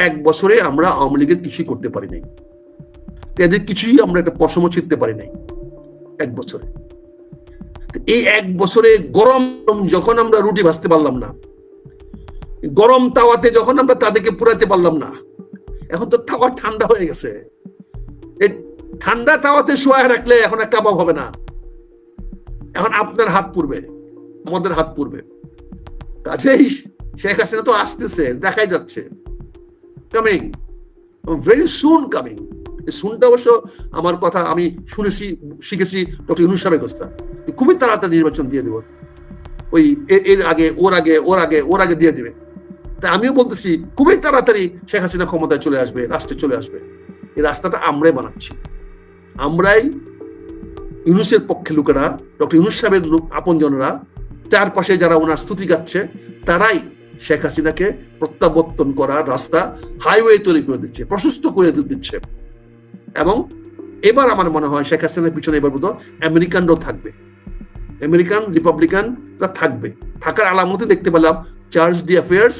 এক বছরে আমরা আওয়ামী লীগের কিছুই করতে পারি নাই, এদের কিছুই আমরা একটা পশম ছিঁড়তে পারি নাই এক বছরে। এই এক বছরে গরম যখন আমরা রুটি ভাজতে পারলাম না, গরম তাওয়াতে যখন আমরা তাদেরকে পুরাতে পারলাম না, এখন তো তাওয়া ঠান্ডা হয়ে গেছে। এই ঠান্ডা তাওয়াতে শোয়া রাখলে এখন আর কাবাব হবে না, এখন আপনার হাত পুড়বে, আমাদের হাত পুড়বে। কাজেই শেখ হাসিনা তো আসতেছে, দেখাই যাচ্ছে, কামিং, ভেরি সুন কামিং। শুনটা অবশ্য আমার কথা আমি শুনেছি, শিখেছি ডক্টর ইউনূস সাহেবের কথা, খুবই তাড়াতাড়ি নির্বাচন দিয়ে দেব, ওই এর আগে ওর আগে ওর আগে ওর আগে দিয়ে দিবে। তাই আমিও বলতেছি খুবই তাড়াতাড়ি শেখ হাসিনা ক্ষমতায় চলে আসবে, রাষ্ট্রে চলে আসবে। এই রাস্তাটা আমরাই বানাচ্ছি, আমরাই, ইউনূসের পক্ষে লোকেরা, ডক্টর ইউনূস সাহেবের আপনজনেরা, তার পাশে যারা ওনার স্তুতি গাচ্ছে, তারাই শেখ হাসিনাকে প্রত্যাবর্তন করার রাস্তা, হাইওয়ে তৈরি করে দিচ্ছে, প্রশস্ত করে দিচ্ছে। এবং এবার আমার মনে হয় শেখ হাসিনার পিছনে এবার বোধ আমেরিকানরাও থাকবে, আমেরিকান রিপাবলিকানরা থাকবে। থাকার আলামতে দেখতে পেলাম চার্জ ডি অ্যাফেয়ার্স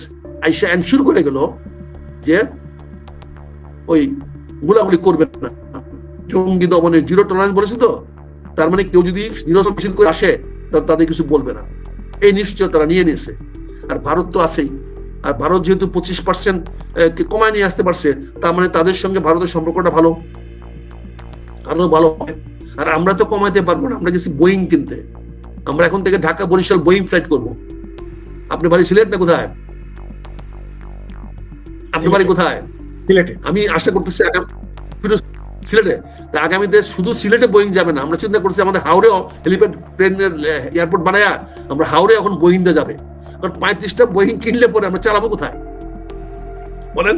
আইসা এনশিওর করে গেল যে ওই গুলাগুলি করবে না, জঙ্গি দমনের জিরো টলারেন্স বলেছে তো, তার মানে কেউ যদি নিরসনশীল করে আসে তাদের কিছু বলবে না, এই নিশ্চয় তারা নিয়ে নিয়েছে। আর ভারত তো আছেই, আর ভারত যেহেতু 25% কমায় নিয়ে আসতে পারছে, তার মানে তাদের সঙ্গে ভারতের সম্পর্কটা ভালো, আরো ভালো হবে। আর আমরা তো কমাইতে পারবো না, আমরা গেছি বোয়িং কিনতে, আমরা এখন থেকে ঢাকা বরিশাল বোয়িং ফ্লাইট করবো। আপনি বাড়ি সিলেট না কোথায়? আপনি বাড়ি কোথায়? সিলেটে। আমি আশা করতেছি সিলেটে, আগামীতে শুধু সিলেটে বোয়িং যাবে না, আমরা চিন্তা করছি আমাদের হাওড়ে হেলিপ্যাড প্লেনের এয়ারপোর্ট বানায়া আমরা হাওড়ে এখন বোয়িং দিয়ে যাবে। কারণ 35টা বোয়িং কিনলে পরে আমরা চালাবো কোথায় বলেন?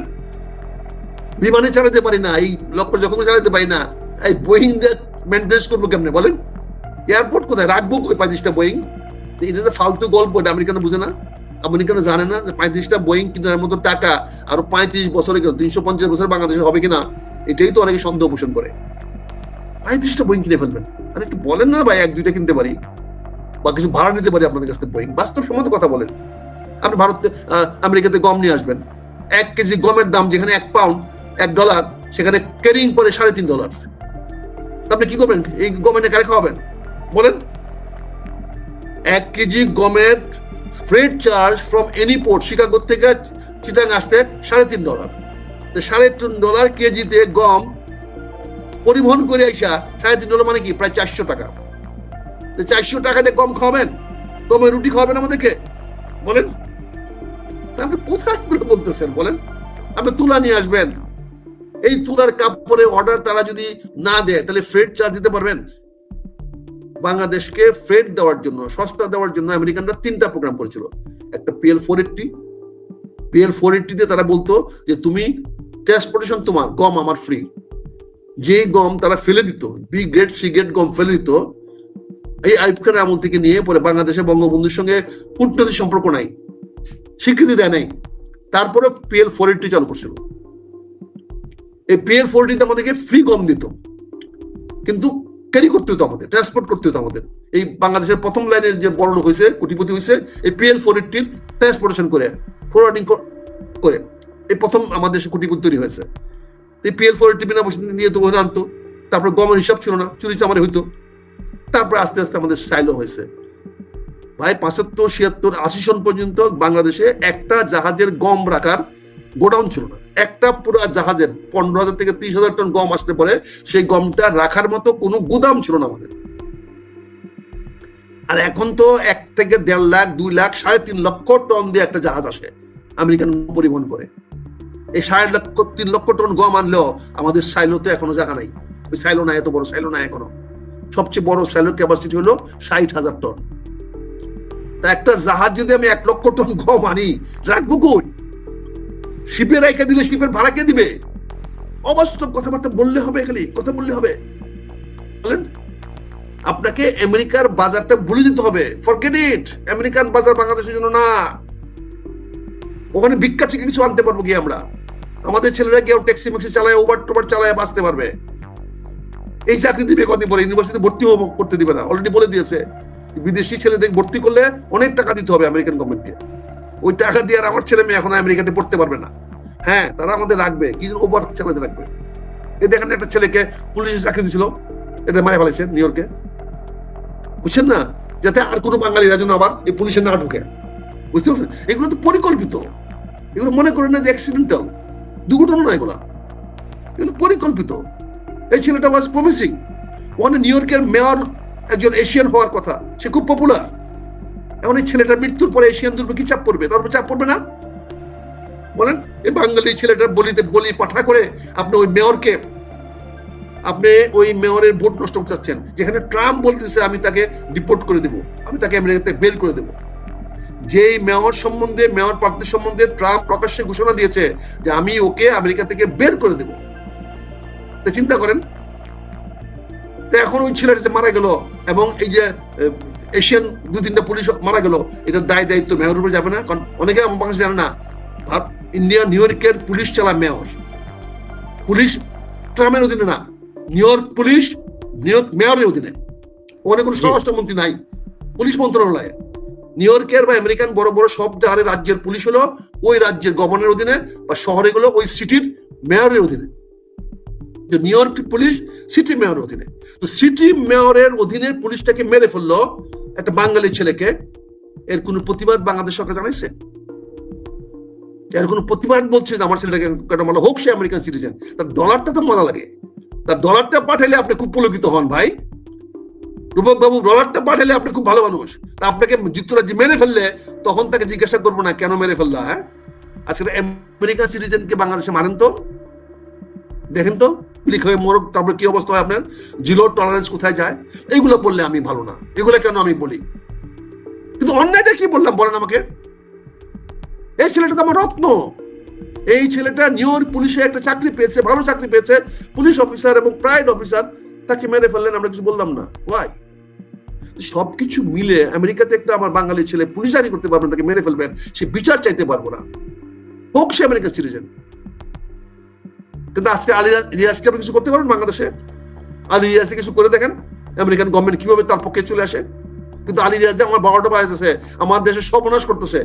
বিমানে চালাতে পারি না, এই লক্ষ্য যখন চালাতে পারি না, এই বোয়িং দিয়ে মেনটেন্স করবো কেমনে বলেন? এয়ারপোর্ট কোথায় রাখবো? 35টা বোয়িং, এটা যে ফালতু গল্প, এটা আমেরিকানো বুঝে না, আমেরিকানো জানে না যে 35টা বোয়িং কেনার মতো টাকা আরো 35 বছরে 350 বছর বাংলাদেশে হবে কিনা, এটাই তো অনেকে সন্দেহ পোষণ করে। 35টা বোয়িং কিনে ফেলবেন, আরে একটু বলেন না ভাই, 1-2টা কিনতে পারি বা কিছু ভাড়া নিতে পারি আপনাদের কাছ থেকে বোয়িং, বাস্তব সম্মত কথা বলেন। আপনি ভারতে আমেরিকাতে গম নিয়ে আসবেন, 1 কেজি গমের দাম যেখানে 1 পাউন্ড $1, সেখানে ক্যারিং পরে $3.5। আপনি কি করবেন? এই গম এনে কারে খাওয়াবেন বলেন? 1 কেজি গমের freight charge from any port, Chicago থেকে চিটাং আসতে $3.5, $3.5 কেজিতে গম পরিবহন করে আইসা $3.5 মানে কি প্রায় 400 টাকা। 400 টাকা দিয়ে গম খাওয়াবেন, গমের রুটি খাওয়াবেন আমাদেরকে বলেন? আপনি কোথায় বলতেছেন বলেন? আপনি তুলা নিয়ে আসবেন, এই তুলার কাপড়ে অর্ডার তারা যদি না দেয় তাহলে ফ্রেট চার্জ দিতে পারবেন? বাংলাদেশকে ফ্রেট দেওয়ার জন্য, সস্তা দেওয়ার জন্য আমেরিকানরা 3টা প্রোগ্রাম করেছিল। একটা PL480 তে তারা বলতো যে তুমি ট্রান্সপোর্টেশন তোমার, গম আমার ফ্রি। যে গম তারা ফেলে দিত, বি গ্রেড সি গ্রেড গম ফেলে দিত, এই আইয়ুব খানের আমল থেকে নিয়ে পরে বাংলাদেশে বঙ্গবন্ধুর সঙ্গে কূটনৈতিক সম্পর্ক নাই, স্বীকৃতি দেয় নাই, তারপরে PL480 চালু করছিল। এই PL480 আমাদেরকে ফ্রি গম দিত, কিন্তু ক্যারি করতে হতো আমাদের, ট্রান্সপোর্ট করতে হতো আমাদের। এই বাংলাদেশের প্রথম লাইনের যে বড় লোক হয়েছে, কোটিপতি হয়েছে, এই PL480 ট্রান্সপোর্টেশন করে, ফরওয়ার্ডিং করে এই প্রথম আমাদের দেশে কোটিপতি তৈরি হয়েছে। এই PL480 বিনা পয়সা দিয়ে তো আনতো, তারপর গমের হিসাব ছিল না, চুরি চামারি হইতো। তারপর আস্তে আস্তে আমাদের সাইলো হয়েছে ভাই। 75, 76, 80 সন পর্যন্ত বাংলাদেশে একটা জাহাজের গম রাখার গোডাউন ছিল না। একটা পুরো জাহাজের 15,000 থেকে 30,000 টন গম আসলে পরে সেই গমটা রাখার মতো কোনো গুদাম ছিল না আমাদের। আর এখন তো 1 থেকে 1.5 লাখ, 2 লাখ, 3.5 লক্ষ টন দিয়ে একটা জাহাজ আসে, আমেরিকান পরিবহন করে। এই 3.5 লক্ষ টন গম আনলেও আমাদের সাইলোতে এখনো জায়গা নাই। ওই সাইলো নাই, এত বড় সাইলো নাই এখনো। সবচেয়ে বড় সাইলোর ক্যাপাসিটি হলো 60,000 টন। তা একটা জাহাজ যদি আমি 1 লক্ষ টন গম আনি, রাখবো কই? শিপে রাইখা দিলে শিপের ভাড়া কে দিবে? অবাস্তব কথাবার্তা বললে হবে, খালি কথা বললে হবে বলেন? আপনাকে আমেরিকার বাজারটা ভুলে দিতে হবে, ফরগেট ইট। আমেরিকান বাজার বাংলাদেশের জন্য না। ওখানে ভিক্ষা থেকে কিছু আনতে পারবো কি আমরা? আমাদের ছেলেরা কেউ ট্যাক্সি ম্যাক্সি চালায়, ওভার টোভার চালায় বাঁচতে পারবে। এই চাকরি দিবে কদিন পরে, ইউনিভার্সিটি ভর্তি করতে দিবে না, অলরেডি বলে দিয়েছে। বিদেশি ছেলেদের ভর্তি করলে অনেক টাকা দিতে হবে আমেরিকান গভর্নমেন্টকে। ওই টাকা দিয়ে আর আমার ছেলে মেয়ে এখন আমেরিকাতে পড়তে পারবে না। হ্যাঁ তারা আমাদের রাখবে, কি ওভার চালাতে রাখবে। এই দেখেন একটা ছেলেকে পুলিশ চাকরি দিয়েছিল, এটা মারা ফেলেছে নিউ ইয়র্কে, বুঝছেন না, যাতে আর কোনো বাঙালিরা যেন আবার এই পুলিশে না ঢুকে। বুঝতে পারছেন, এগুলো তো পরিকল্পিত, এগুলো মনে করেন না যে অ্যাক্সিডেন্টাল, দুর্ঘটনা না, এগুলো পরিকল্পিত। এই ছেলেটা ওয়াজ প্রমিসিং, ওখানে নিউ ইয়র্কের মেয়র একজন এশিয়ান হওয়ার কথা, সে খুব পপুলার। এখন এই ছেলেটার মৃত্যুর পরে এশিয়ানদের উপর কি চাপ পড়বে? তার উপর চাপ পড়বে না? বলেন, এই বাঙালি ছেলেটার বলি পাঠা করে আপনি ওই মেয়রকে, আপনি ওই মেয়রের ভোট নষ্ট করতে চাচ্ছেন, যেখানে ট্রাম্প বলতেছে আমি তাকে ডিপোর্ট করে দেবো, আমি তাকে আমেরিকা থেকে বের করে দেবো। যেই মেয়র সম্বন্ধে, মেয়র প্রার্থী সম্বন্ধে ট্রাম্প প্রকাশ্যে ঘোষণা দিয়েছে যে আমি ওকে আমেরিকা থেকে বের করে দেবো। চিন্তা করেন, তো এখন ওই ছেলেটা মারা গেল এবং এই যে এশিয়ান 2-3টা পুলিশ মারা গেল, এটার দায়িত্ব মেয়র উপরে যাবে না? কারণ অনেকে আমার কাছে জানে না, ইন্ডিয়া নিউ ইয়র্কের পুলিশ চালা মেয়র, পুলিশ ট্রাম্পের অধীনে না, new York police new York মেয়রের অধীনে। ওখানে কোনো স্বরাষ্ট্রমন্ত্রী নাই, পুলিশ মন্ত্রণালয়। নিউ ইয়র্কের বা আমেরিকান বড় বড় সব জাহারের রাজ্যের পুলিশ হলো ওই রাজ্যের গভর্নরের অধীনে, বা শহরে গুলো ওই সিটির মেয়রের অধীনে। নিউ ইয়র্ক পুলিশ সিটি মেয়রের অধীনে। তো সিটি মেয়রের অধীনে পুলিশটাকে মেরে ফেললো একটা বাঙালি ছেলেকে, এর কোন প্রতিবাদ বাংলাদেশ সরকার জানাইছে? এর কোন প্রতিবাদ বলছে যে আমার ছেলেটাকে হোক সে আমেরিকান সিটিজেন, তার ডলারটা তো মজা লাগে, তার ডলারটা পাঠাইলে আপনি খুব পুলকিত হন ভাই রূপক বাবু, ডলারটা পাঠাইলে আপনি খুব ভালো মানুষ। তা আপনাকে যুক্তরাজ্যে মেরে ফেললে তখন তাকে জিজ্ঞাসা করবো না কেন মেরে ফেললা? হ্যাঁ, আজকে আমেরিকান সিটিজেনকে বাংলাদেশে মারেন তো, দেখেন তো ক্লিক হয়ে মরক, তারপরে কি অবস্থা হয় আপনার, জিরো টলারেন্স কোথায় যায়? এইগুলো বললে আমি ভালো না, এগুলো কেন আমি বলি, কিন্তু অন্যায়টা কি বললাম বলেন আমাকে? এই ছেলেটা তো আমার রত্ন, এই ছেলেটা নিউ ইয়র্ক পুলিশে একটা চাকরি পেয়েছে, ভালো চাকরি পেয়েছে, পুলিশ অফিসার এবং প্রাইড অফিসার, তাকে মেরে ফেললেন, আমরা কিছু বললাম না। ওয়াই? সবকিছু মিলে আমেরিকাতে একটা আমার বাঙালি ছেলে পুলিশ জারি করতে পারবেন, তাকে মেরে ফেলবেন, সে বিচার চাইতে পারবো না, হোক সে আমেরিকান সিটিজেন। কিন্তু আজকে আলী রিয়াজকে আপনি কিছু করতে পারবেন বাংলাদেশে? আলী রিয়াজকে কিছু করে দেখেন আমেরিকান গভর্নমেন্ট কিভাবে তার পক্ষে চলে আসে। কিন্তু আলী রিয়াজ আমার 12টা বাজাইতেছে, আমার দেশে সর্বনাশ করতেছে,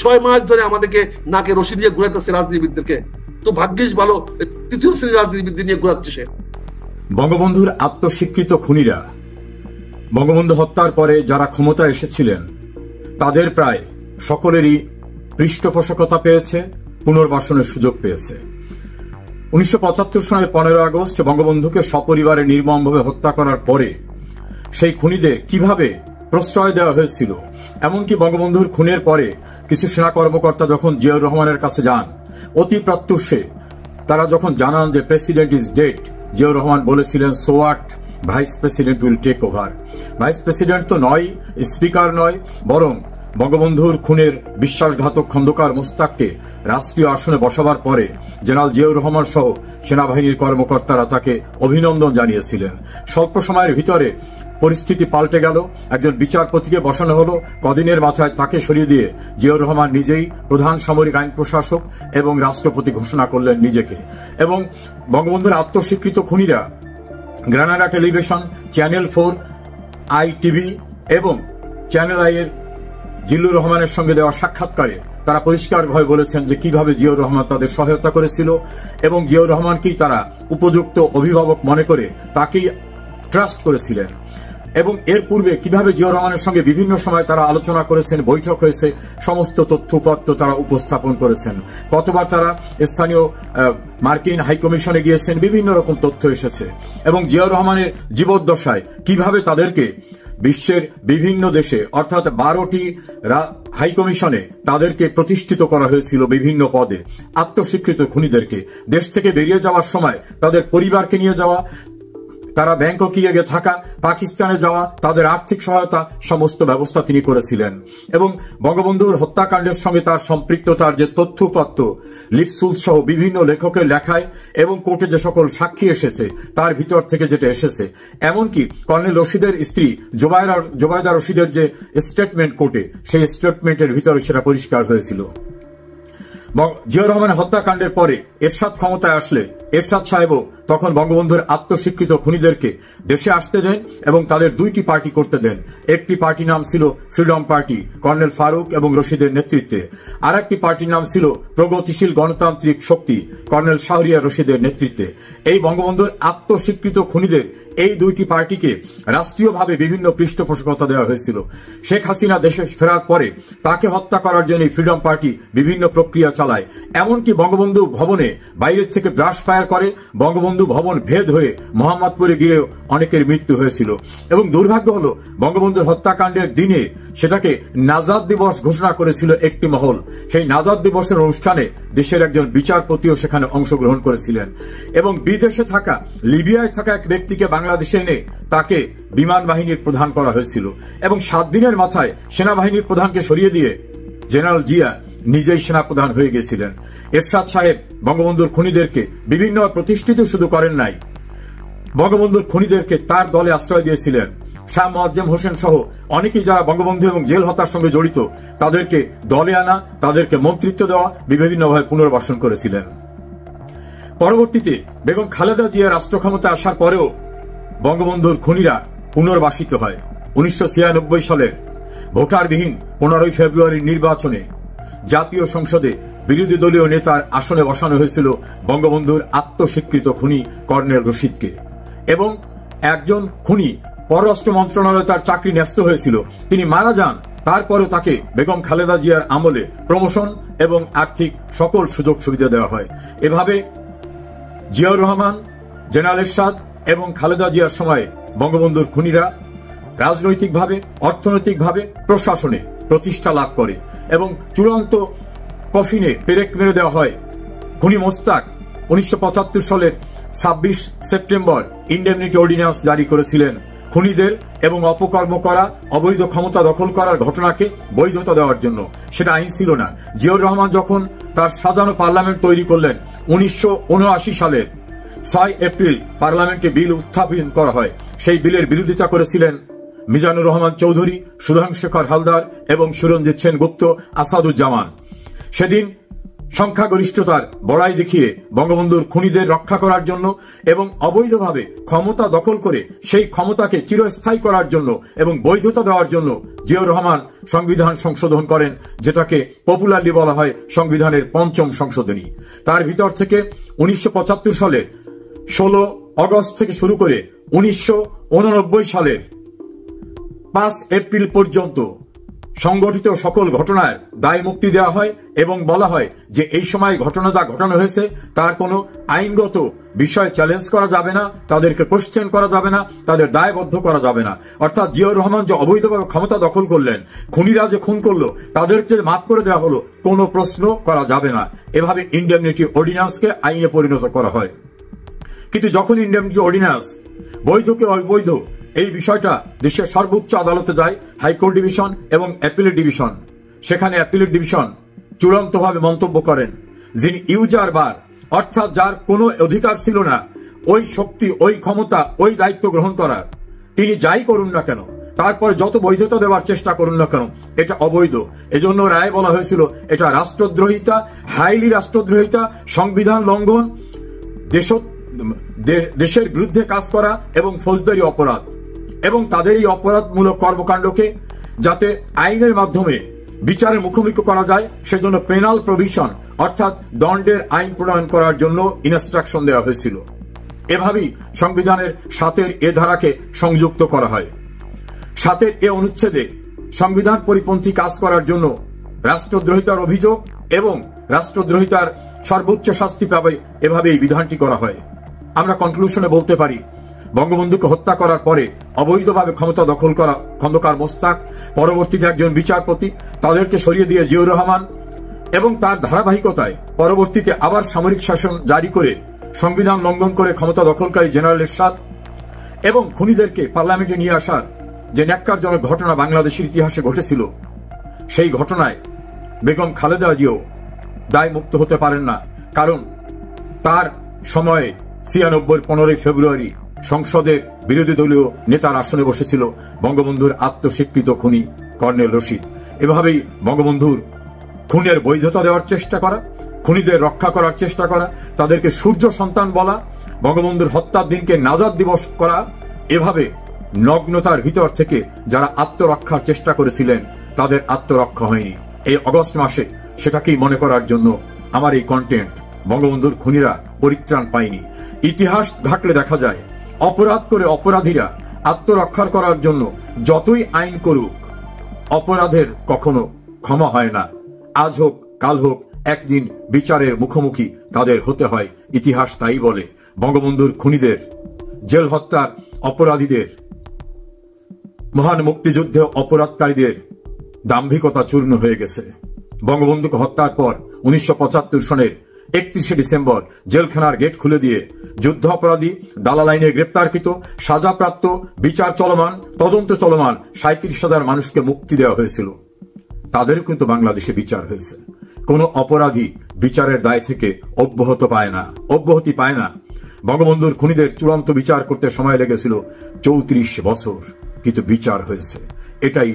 6 মাস ধরে আমাদেরকে নাকে রশি দিয়ে ঘুরাইতেছে রাজনীতিবিদদেরকে। তো ভাগ্যিস ভালো, তৃতীয় শ্রেণীর রাজনীতিবিদদের নিয়ে ঘুরাচ্ছে সে। বঙ্গবন্ধুর আত্মস্বীকৃত খুনিরা বঙ্গবন্ধু হত্যার পরে যারা ক্ষমতা এসেছিলেন তাদের প্রায় সকলেরই পৃষ্ঠপোষকতা পেয়েছে, পুনর্বাসনের সুযোগ পেয়েছে। 1975 সালের 15 আগস্ট বঙ্গবন্ধুকে সপরিবারে নির্মমভাবে হত্যা করার পরে সেই খুনিদের কিভাবে প্রশ্রয় দেওয়া হয়েছিল, এমনকি বঙ্গবন্ধুর খুনের পরে কিছু সেনা কর্মকর্তা যখন জিয়াউর রহমানের কাছে যান, অতি প্রত্যুষে তারা যখন জানান যে president is dead, Ziaur Rahman বলেছিলেন so what, vice president will take over. Vice president তো নয়, স্পিকার নয়, বরং বঙ্গবন্ধুর খুনের বিশ্বাসঘাতক খন্দকার মোস্তাককে রাষ্ট্রীয় আসনে বসাবার পরে জেনারেল জিয়াউর রহমান সহ সেনাবাহিনীর কর্মকর্তারা তাকে অভিনন্দন জানিয়েছিলেন। স্বল্প সময়ের ভিতরে পরিস্থিতি পাল্টে গেল, একজন বিচারপতিকে বসানো হলো, কদিনের মাথায় তাকে সরিয়ে দিয়ে জিয়াউর রহমান নিজেই প্রধান সামরিক আইন প্রশাসক এবং রাষ্ট্রপতি ঘোষণা করলেন নিজেকে। এবং বঙ্গবন্ধুর আত্মস্বীকৃত খুনিরা গ্রানাডা টেলিভিশন, চ্যানেল 4, ITV এবং চ্যানেল আই এর জিল্লুর রহমানের সঙ্গে দেওয়া সাক্ষাৎকারে তারা পরিষ্কারভাবে বলেছেন যে কিভাবে জিয়াউর রহমান তাদের সহায়তা করেছিল এবং জিয়াউর রহমানকেই তারা উপযুক্ত অভিভাবক মনে করে তাকেই ট্রাস্ট করেছিলেন। এবং এর পূর্বে কিভাবে জিয়াউর রহমানের সঙ্গে বিভিন্ন সময় তারা আলোচনা করেছেন, বৈঠক হয়েছে, সমস্ত তথ্যপত্র তারা উপস্থাপন করেছেন। কতবার তারা স্থানীয় মার্কিন হাইকমিশনে গিয়েছেন, বিভিন্ন রকম তথ্য এসেছে। এবং জিয়াউর রহমানের জীবদ্দশায় কিভাবে তাদেরকে বিশ্বের বিভিন্ন দেশে অর্থাৎ 12টি হাইকমিশনে তাদেরকে প্রতিষ্ঠিত করা হয়েছিল বিভিন্ন পদে। আত্মস্বীকৃত খুনিদেরকে দেশ থেকে বেরিয়ে যাওয়ার সময় তাদের পরিবারকে নিয়ে যাওয়া, তারা ব্যাংককে গিয়ে থাকা, পাকিস্তানে যাওয়া, তাদের আর্থিক সহায়তা, সমস্ত ব্যবস্থা তিনি করেছিলেন। এবং বঙ্গবন্ধুর হত্যাকাণ্ডের সঙ্গে তার সম্পৃক্ততার যে তথ্যপত্র লিপসুল সহ বিভিন্ন লেখকের লেখায় এবং কোর্টে যে সকল সাক্ষী এসেছে তার ভিতর থেকে যেটা এসেছে, এমনকি কর্নেল রশিদের স্ত্রী জোবায়দা রশিদের যে স্টেটমেন্ট কোর্টে, সেই স্টেটমেন্টের ভিতরে সেটা পরিষ্কার হয়েছিল। জিয়াউর রহমানের হত্যাকাণ্ডের পরে এরশাদ ক্ষমতায় আসলে এরশাদ সাহেবও তখন বঙ্গবন্ধুর আত্মস্বীকৃত খুনিদেরকে দেশে আসতে দেন এবং তাদের দুইটি পার্টি করতে দেন। একটি পার্টির নাম ছিল ফ্রিডম পার্টি, কর্নেল ফারুক এবং রশিদের নেতৃত্বে। আর একটি পার্টির নাম ছিল প্রগতিশীল গণতান্ত্রিক শক্তি, কর্নেল শাহরিয়ার রশিদের নেতৃত্বে। এই বঙ্গবন্ধুর আত্মস্বীকৃত খুনিদের এই দুইটি পার্টিকে রাষ্ট্রীয়ভাবে বিভিন্ন পৃষ্ঠপোষকতা দেওয়া হয়েছিল। শেখ হাসিনা দেশে ফেরার পরে তাকে হত্যা করার জন্য ফ্রিডম পার্টি বিভিন্ন প্রক্রিয়া চালায়। এমনকি বঙ্গবন্ধু ভবনে বাইরের থেকে ব্রাশ ফায়ার করে, বঙ্গবন্ধু ভবন ভেদ হয়ে মোহাম্মদপুরে গিয়ে অনেকের মৃত্যু হয়েছিল। এবং দুর্ভাগ্য হলো বঙ্গবন্ধুর হত্যাকাণ্ডের দিনে সেটাকে নাজাত দিবস ঘোষণা করেছিল একটি মহল। সেই নাজাত দিবসের অনুষ্ঠানে দেশের একজন বিচারপতিও সেখানে অংশগ্রহণ করেছিলেন। এবং বিদেশে থাকা, লিবিয়ায় থাকা এক ব্যক্তিকে বাংলাদেশে এনে তাকে বিমান বাহিনীর প্রধান করা হয়েছিল। এবং 7 দিনের মাথায় সেনাবাহিনীর প্রধানকে সরিয়ে দিয়ে জেনারেল জিয়া নিজেই সেনাপ্রধান হয়ে গেছিলেন। এরশাদ সাহেব বঙ্গবন্ধুর খুনিদেরকে বিভিন্ন প্রতিষ্ঠিত শুধু করেন নাই, বঙ্গবন্ধুর খুনিদেরকে তার দলে আশ্রয় দিয়েছিলেন। শাহ মোয়াজ্জেম হোসেন সহ অনেকেই যারা বঙ্গবন্ধু এবং জেল হত্যার সঙ্গে জড়িত তাদেরকে দলে আনা, তাদেরকে মন্ত্রিত্ব দেওয়া, বিভিন্নভাবে পুনর্বাসন করেছিলেন। পরবর্তীতে বেগম খালেদা জিয়া রাষ্ট্র ক্ষমতা আসার পরেও বঙ্গবন্ধুর খুনিরা পুনর্বাসিত হয়। 1996 সালের ভোটারবিহীন 15 ফেব্রুয়ারির নির্বাচনে জাতীয় সংসদে বিরোধী দলীয় নেতার আসনে বসানো হয়েছিল বঙ্গবন্ধুর আত্মস্বীকৃত খুনি কর্নেল রশিদকে। এবং একজন খুনি পররাষ্ট্র মন্ত্রণালয়ে তার চাকরি ন্যস্ত হয়েছিল, তিনি মারা যান। তারপরেও তাকে বেগম খালেদা জিয়ার আমলে প্রমোশন এবং আর্থিক সকল সুযোগ সুবিধা দেওয়া হয়। এভাবে জিয়াউর রহমান, জেনারেল এরশাদ এবং খালেদা জিয়ার সময়ে বঙ্গবন্ধুর খুনিরা রাজনৈতিকভাবে, অর্থনৈতিকভাবে, প্রশাসনে প্রতিষ্ঠা লাভ করে এবং চূড়ান্ত কফিনে পেরেক মেরে দেওয়া হয়। খুনি মোস্তাক 1975 সালের 26 সেপ্টেম্বর ইন্ডেমনিটি অর্ডিন্যান্স জারি করেছিলেন খুনিদের এবং অপকর্ম করা, অবৈধ ক্ষমতা দখল করার ঘটনাকে বৈধতা দেওয়ার জন্য। সেটা আইন ছিল না। জিয়াউর রহমান যখন তার সাজানো পার্লামেন্ট তৈরি করলেন 1979 সালের 6 এপ্রিল পার্লামেন্টে বিল উত্থাপন করা হয়। সেই বিলের বিরোধিতা করেছিলেন মিজানুর রহমান চৌধুরী, সুধাংশেখর হালদার এবং সুরঞ্জিত সেনগুপ্ত, আসাদুজ্জামান। সেদিন সংখ্যাগরিষ্ঠতার বড়াই দেখিয়ে বঙ্গবন্ধুর খুনিদের রক্ষা করার জন্য এবং অবৈধভাবে ক্ষমতা দখল করে সেই ক্ষমতাকে চিরস্থায়ী করার জন্য এবং বৈধতা দেওয়ার জন্য জিয়াউর রহমান সংবিধান সংশোধন করেন, যেটাকে পপুলারলি বলা হয় সংবিধানের 5ম সংশোধনী। তার ভিতর থেকে 1975 সালের 16 আগস্ট থেকে শুরু করে 1989 সালের 5 এপ্রিল পর্যন্ত সংগঠিত সকল ঘটনার দায় মুক্তি দেওয়া হয় এবং বলা হয় যে এই সময় ঘটনা যা ঘটানো হয়েছে তার কোনো আইনগত বিষয় চ্যালেঞ্জ করা যাবে না, তাদেরকে কোশ্চেন করা যাবে না, তাদের দায়বদ্ধ করা যাবে না। অর্থাৎ জিয়াউর রহমান যে অবৈধভাবে ক্ষমতা দখল করলেন, খুনিরা যে খুন করলো, তাদেরকে মাফ করে দেওয়া হলো, কোনো প্রশ্ন করা যাবে না। এভাবে ইন্ডেমনিটি অর্ডিন্যান্সকে আইনে পরিণত করা হয়। কিন্তু যখন ইন্ডেমনিটি অর্ডিন্যান্স বৈধকে অবৈধ এই বিষয়টা দেশের সর্বোচ্চ আদালতে যায়, হাইকোর্ট ডিভিশন এবং অ্যাপিলেট ডিভিশন, সেখানে অ্যাপিলেট ডিভিশন চূড়ান্তভাবে মন্তব্য করেন যিনি ইউজার বার, অর্থাৎ যার কোনো অধিকার ছিল না ওই শক্তি, ওই ক্ষমতা, ওই দায়িত্ব গ্রহণ করার, তিনি যাই করুন না কেন, তারপরে যত বৈধতা দেওয়ার চেষ্টা করুন না কেন, এটা অবৈধ। এজন্য রায় বলা হয়েছিল এটা রাষ্ট্রদ্রোহিতা, হাইলি রাষ্ট্রদ্রোহিতা, সংবিধান লঙ্ঘন, দেশের বিরুদ্ধে কাজ করা এবং ফৌজদারি অপরাধ। এবং তাদের এই অপরাধমূলক কর্মকাণ্ডকে যাতে আইনের মাধ্যমে বিচারের মুখোমুখি করা যায় সেজন্য পেনাল প্রভিশন অর্থাৎ দণ্ডের আইন প্রণয়ন করার জন্য ইনস্ট্রাকশন দেওয়া হয়েছিল। এভাবেই সংবিধানের 7-এর এ ধারাকে সংযুক্ত করা হয়। 7-এর এ অনুচ্ছেদে সংবিধান পরিপন্থী কাজ করার জন্য রাষ্ট্রদ্রোহিতার অভিযোগ এবং রাষ্ট্রদ্রোহিতার সর্বোচ্চ শাস্তি পাবে, এভাবে এই বিধানটি করা হয়। আমরা কনক্লুশনে বলতে পারি বঙ্গবন্ধুকে হত্যা করার পরে অবৈধভাবে ক্ষমতা দখল করা খন্দকার মোস্তাক, পরবর্তীতে একজন বিচারপতি, তাদেরকে সরিয়ে দিয়ে জিয়াউর রহমান এবং তার ধারাবাহিকতায় পরবর্তীতে আবার সামরিক শাসন জারি করে সংবিধান লঙ্ঘন করে ক্ষমতা দখলকারী জেনারেল এরশাদ এবং খুনিদেরকে পার্লামেন্টে নিয়ে আসার যে ন্যাক্কারজনক ঘটনা বাংলাদেশের ইতিহাসে ঘটেছিল, সেই ঘটনায় বেগম খালেদা জিয়াও দায় মুক্ত হতে পারেন না। কারণ তার সময়ে 96 15 ফেব্রুয়ারি সংসদের বিরোধী দলীয় নেতার আসনে বসেছিল বঙ্গবন্ধুর আত্মস্বীকৃত খুনি কর্নেল রশিদ। এভাবেই বঙ্গবন্ধুর খুনের বৈধতা দেওয়ার চেষ্টা করা খুনিদের রক্ষা করার চেষ্টা করা, তাদেরকে সূর্য সন্তান বলা, বঙ্গবন্ধুর হত্যার দিনকে নাজাত দিবস করা, এভাবে নগ্নতার ভিতর থেকে যারা আত্মরক্ষার চেষ্টা করেছিলেন তাদের আত্মরক্ষা হয়নি। এই অগস্ট মাসে সেটাকেই মনে করার জন্য আমার এই কন্টেন্ট। বঙ্গবন্ধুর খুনিরা পরিত্রাণ পায়নি। ইতিহাস ঘাটলে দেখা যায় অপরাধ করে অপরাধীরা আত্মরক্ষার করার জন্য যতই আইন করুক, অপরাধের কখনো ক্ষমা হয় না। আজ হোক কাল হোক একদিন বিচারের মুখোমুখি তাদের হতে হয়। ইতিহাস তাই বলে। বঙ্গবন্ধুর খুনিদের, জেল হত্যার অপরাধীদের, মহান মুক্তিযুদ্ধে অপরাধকারীদের দাম্ভিকতা চূর্ণ হয়ে গেছে। বঙ্গবন্ধুকে হত্যার পর 1975 সনের 31 ডিসেম্বর জেলখানার গেট খুলে দিয়ে যুদ্ধ অপরাধী, দালাল আইনে গ্রেপ্তারকৃত, সাজাপ্রাপ্ত, বিচার চলমান, তদন্ত চলমান 37,000 মানুষকে মুক্তি দেওয়া হয়েছিল। তাদেরও কিন্তু বাংলাদেশে বিচার হয়েছে। কোন অপরাধী বিচারের দায় থেকে অব্যাহতি পায় না। বঙ্গবন্ধুর খুনিদের চূড়ান্ত বিচার করতে সময় লেগেছিল 34 বছর, কিন্তু বিচার হয়েছে। এটাই